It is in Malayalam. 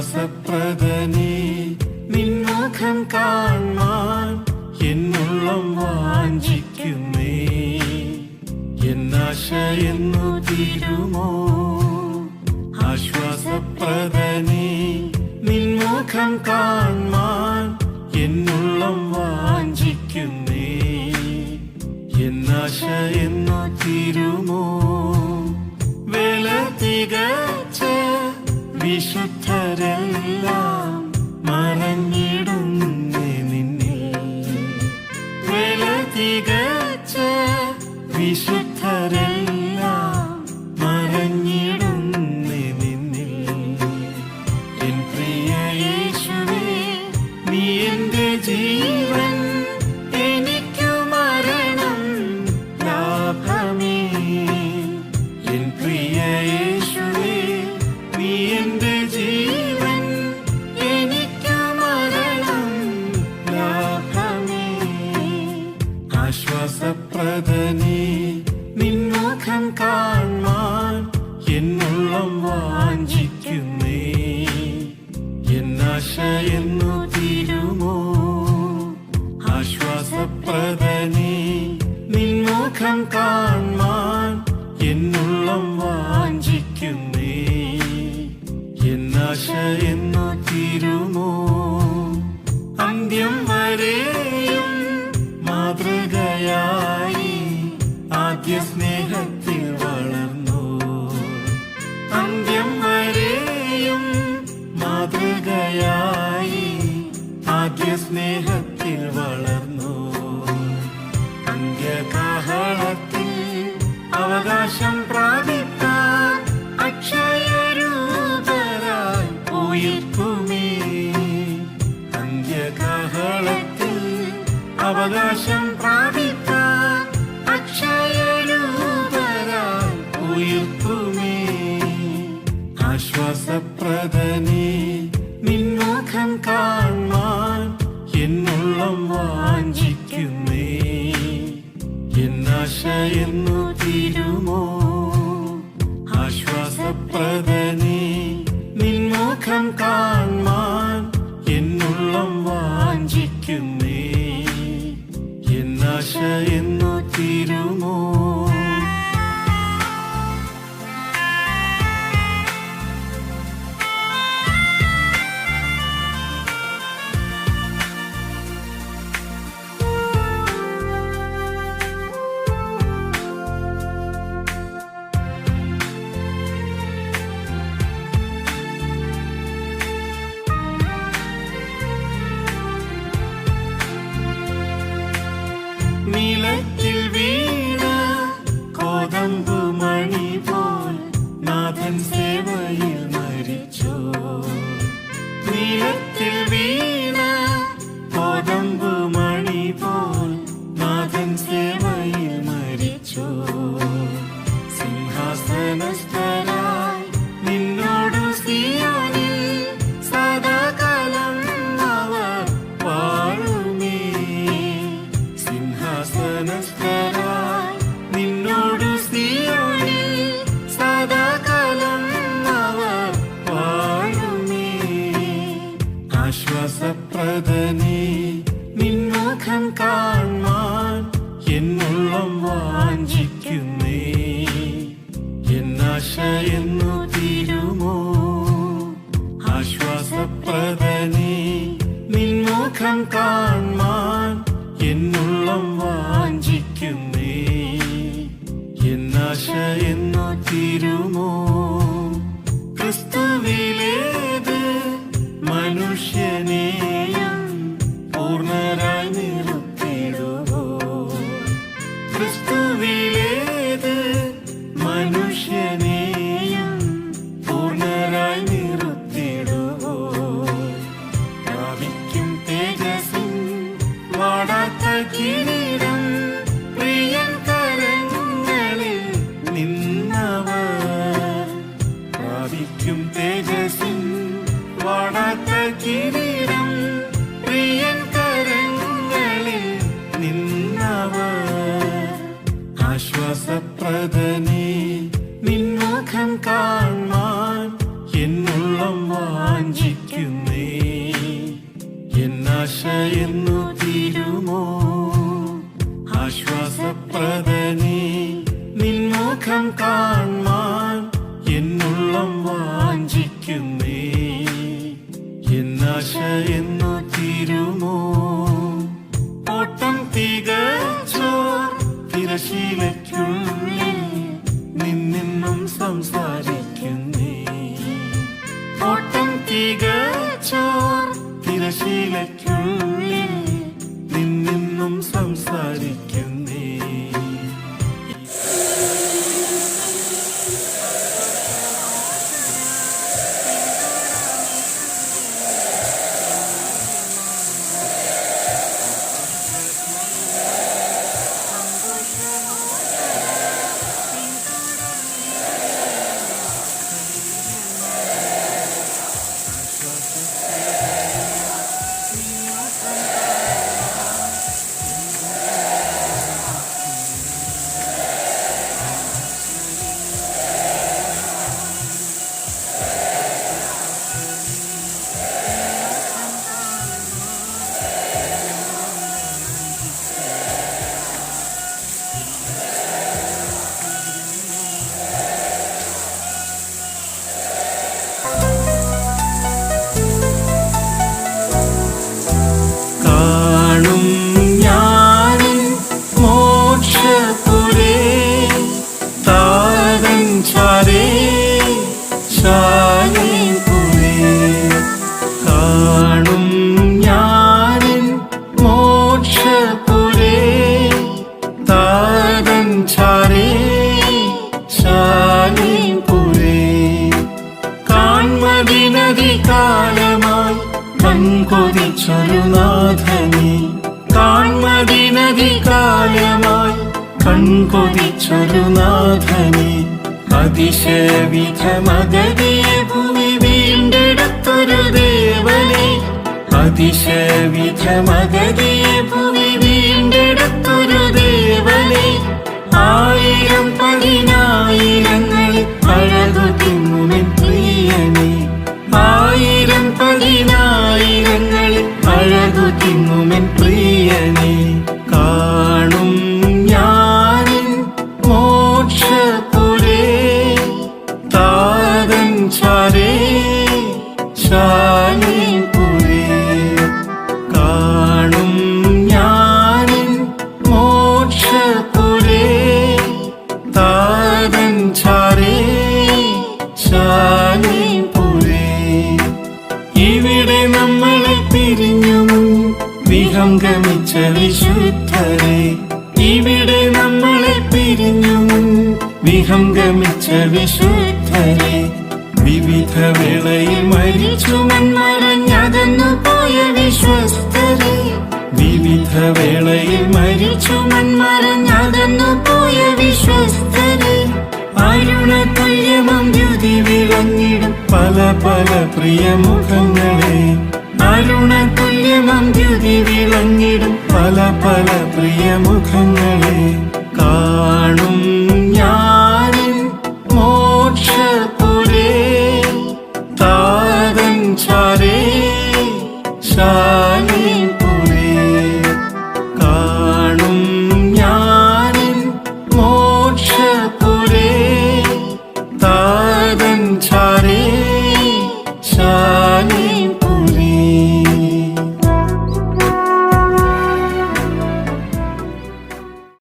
ആശ്വാസപ്രദനേ നിൻമുഖം കാൺമാൻ എന്നുള്ളം വാഞ്ചിക്കുന്നേ. എന്നാശ എന്നു തീരുമോ ആശ്വാസപ്രദനേ നിൻമുഖം കാൺമാൻ എന്നുള്ളം വാഞ്ചിക്കുന്നേ. എന്നാശ എന്നു തീരുമോ വേല തികച്ച വിശുദ്ധരെല്ലാം മറഞ്ഞിടുന്നേ നിന്നിൽ. വേല തികച്ച വിശുദ്ധരെല്ലാം മറഞ്ഞിടുന്നേ നിന്നിൽ. എൻ പ്രിയ യേശുവേ നീ എന്റെ ജീവൻ, എനിക്കു മരണം ലാഭമേ. എൻ പ്രിയ യേശുവേ നീ എന്റെ ജീവൻ, എനിക്കു മരണം ലാഭമേ. ആശ്വാസപ്രദനേ നിൻമുഖം കാൺമാൻ എന്നുള്ളം വാഞ്ചിക്കുന്നേ. എന്നാശ എന്നു തീരുമോ ആശ്വാസപ്രദനേ നിൻമുഖം കാൺമാൻ എന്നുള്ളം വാഞ്ചിക്കുന്നേ. എന്നാശ എന്നു തീരുമോ അന്ത്യം വരെയും മാതൃകയായി ആദ്യ സ്നേഹത്തിൽ വളർന്നു. അന്ത്യം വരെയും മാതൃകയായി ആദ്യ സ്നേഹത്തിൽ വളർന്നു. അന്ത്യകാഹളത്തിൽ അവകാശം പ്രാപിക്കാൻ അക്ഷയരൂപരായി ഉയർക്കുമേ. അന്ത്യകാഹളത്തിൽ അവകാശം പ്രാപിക്കാൻ അക്ഷയരൂപരായി ഉയർക്കുമേ. ആശ്വാസപ്രദനേ നിൻമുഖം കാൺമാൻ എന്നുള്ളം വാഞ്ചിക്കുന്നേ. എന്നാശ എന്നു തീരുമോ ആശ്വാസപ്രദനേ നിൻമുഖം കാൺമാൻ എന്നുള്ളം വാഞ്ചിക്കുന്നേ. എന്നാശ എന്നു തീരുമോ നിലത്തിൽ വീണ കോതമ്പുമണി പോൽ നാഥൻ സേവയിൽ മരിച്ചു. നിലത്തിൽ വീണ കോതമ്പുമണി പോൽ നാഥൻ സേവയിൽ മരിച്ചു. സിംഹാസനസ്ഥനായി നിന്നോടു സിയോനിൽ സദാകാലം അവർ വാഴുമേ. സിംഹാസനസ്ഥനായി നിന്നോടു സിയോനിൽ സദാകാലം അവർ വാഴുമേ. ആശ്വാസപ്രദനേ നിൻമുഖം കാൺമാൻ എന്നുള്ളം വാഞ്ചിക്കുന്നേ. എന്നാശ എന്നു തീരുമോ ആശ്വാസപ്രദനേ നിൻമുഖം കാൺമാൻ എന്നുള്ളം വാഞ്ചിക്കുന്നേ. എന്നാശ എന്നു തീരുമോ ക്രിസ്തുവിലേത് മനുഷ്യനെയും പൂർണ്ണരായി നിർത്തിടുവോ. ക്രിസ്തുവിലേത് മനുഷ്യനെയും പൂർണ്ണരായി നിർത്തിടുവോ. പ്രാപിക്കും തേജസ്സിൻ വാടാത്ത കിരീടം പ്രിയൻ കരങ്ങളിൽ നിന്നവർ. പ്രാപിക്കും തേജസ്സിൻ വാടാത്ത കിരീടം പ്രിയൻ കരങ്ങളിൽ നിന്നവർ. ആശ്വാസപ്രദനേ നിൻമുഖം കാൺമാൻ എന്നുള്ളം വാഞ്ചിക്കുന്നേ. എന്നാശയെന്നു തീരുമോ ആശ്വാസപ്രദനേ നിൻമുഖം കാൺമാൻ എന്നുള്ളം വാഞ്ചിക്കുന്നേ എന്നാശയെന്നു തീരുമോ ഓട്ടം തികച്ചോർ തിരശീലയ്ക്കുള്ളിൽ നിന്നും സംസാരിക്കുന്നേ ഓട്ടം തികച്ചോർ തിരശീലയ്ക്കുള്ളിൽ നിന്നും സംസാരിക്കുന്നേ കാലമായി കൺകൊതിച്ചൊരു നാഥനെ കാൺമതിനധികാലമായി കൺകൊതിച്ചൊരു നാഥനെ അതിശയവിധമഗതിയെ ഭൂമി വീണ്ടെടുത്തൊരു ദേവനെ അതിശയവിധമഗതിയെ ഭൂമി വീണ്ടെടുത്തൊരു ദേവനെ ആയിരം പതിനായിരങ്ങളിൽ അഴകു തിങ്ങുമെൻ പ്രിയനെ ആയിരം പതിനായിരങ്ങളിൽ അഴകു തിങ്ങുമെൻ പ്രിയനെ കാണും ഞാനിൻ മോക്ഷപുരേ താതൻ ചാരേ ശാലിപുരേ കാണും ഞാനിൻ മോക്ഷപുരേ താതൻ ചാരേ ശാലിപുരേ ഇവിടെ നമ്മളെ പിരിഞ്ഞു വിഹംഗമിച്ച വിശുദ്ധരെ ഇവിടെ നമ്മളെ പിരിഞ്ഞു വിഹംഗമിച്ച വിശുദ്ധരെ വിവിധ വേളയിൽ മരിച്ചു മൺമറഞ്ഞകന്നു പോയ വിശ്വസ്തരെ വിവിധ വേളയിൽ മരിച്ചു മൺമറഞ്ഞകന്നു പോയ വിശ്വസ്തരെ അരുണതുല്യമം ദ്യുതി വിളങ്ങിടും പല പല പ്രിയമുഖങ്ങളെ അരുണതുല്യമം ദ്യുതി വിളങ്ങിടും പല പല പ്രിയമുഖങ്ങളെ കാണും